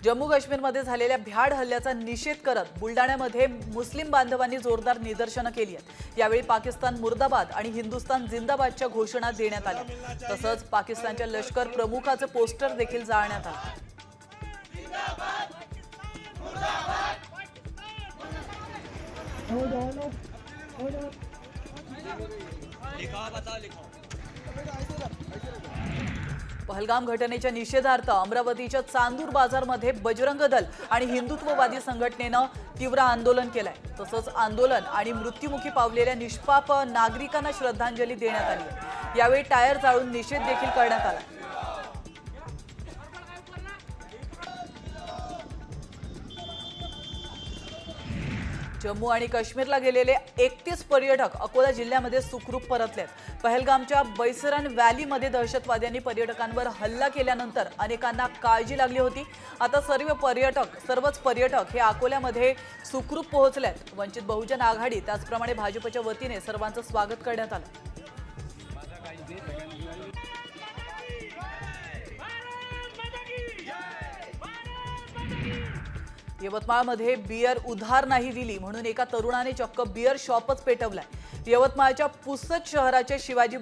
जम्मू काश्मीरमध्ये झालेल्या भ्याड हल्ल्याचा निषेध करत बुलडाण्यामध्ये मुस्लिम बांधवांनी जोरदार निदर्शनं केली आहेत। यावेळी पाकिस्तान मुर्दाबाद आणि हिंदुस्तान जिंदाबादच्या घोषणा देण्यात आल्या। तसंच पाकिस्तानच्या लष्कर प्रमुखाचे पोस्टर देखील जाळण्यात आले। पहलगाम घटनेच्या निषेधार्थ अमरावतीच्या चांदूर बाजारमध्ये बजरंग दल आणि हिंदुत्ववादी संघटनेनं तीव्र आंदोलन केलंय। तसंच आंदोलन आणि मृत्युमुखी पावलेल्या निष्पाप नागरिकांना श्रद्धांजली देण्यात आली। यावेळी टायर जाळून निषेध देखील करण्यात आला। जम्मू आणि काश्मीरला गेलेले 31 पर्यटक अकोला जिल्ह्यामध्ये सुखरूप परतलेत। पहलगामच्या बैसरन व्हॅलीमध्ये दहशतवाद्यांनी पर्यटकांवर हल्ला केल्यानंतर अनेकांना काळजी लागली होती। आता सर्वच पर्यटक हे अकोल्यामध्ये सुखरूप पोहोचलेत। वंचित बहुजन आघाडी त्याचप्रमाणे भाजपच्या वतीने सर्वांचं स्वागत करण्यात आलं। यवतमाळमध्ये बियर उधार नाही दिली म्हणून एका तरुणाने चक्क बियर शॉपच पेटवलाय। यवतमाळच्या पुसद शहराच्या शिवाजी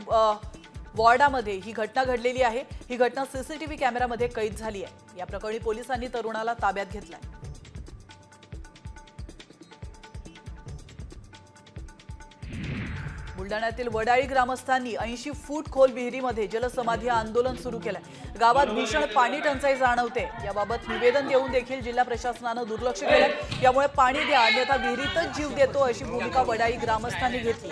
वॉर्डामध्ये ही घटना घडलेली आहे। ही घटना सीसीटीव्ही कॅमेऱ्यामध्ये कैद झाली आहे। या प्रकरणी पोलिसांनी तरुणाला ताब्यात घेतलाय। बुलडाण्यातील वडाळी ग्रामस्थांनी 80 फूट खोल विहिरीमध्ये जलसमाधी आंदोलन सुरू केलंय। गावात भीषण पाणी टंचाई जाणवते। याबाबत निवेदन देऊन देखील जिल्हा प्रशासनानं दुर्लक्ष केलंय। यामुळे पाणी द्या अन्यथा विहिरीतच जीव देतो अशी भूमिका वडाळी ग्रामस्थांनी घेतली।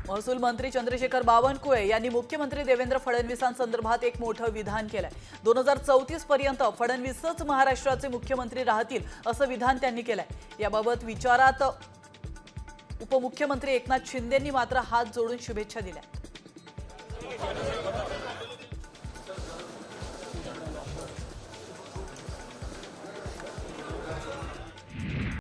महसूल मंत्री चंद्रशेखर बावनकुळे यांनी मुख्यमंत्री देवेंद्र फडणवीसांसंदर्भात एक मोठं विधान केलंय। 2034 पर्यंत फडणवीसच महाराष्ट्राचे मुख्यमंत्री राहतील असं विधान त्यांनी केलंय। याबाबत विचारात उपमुख्यमंत्री एकनाथ शिंदेंनी मात्र हात जोडून शुभेच्छा दिल्या।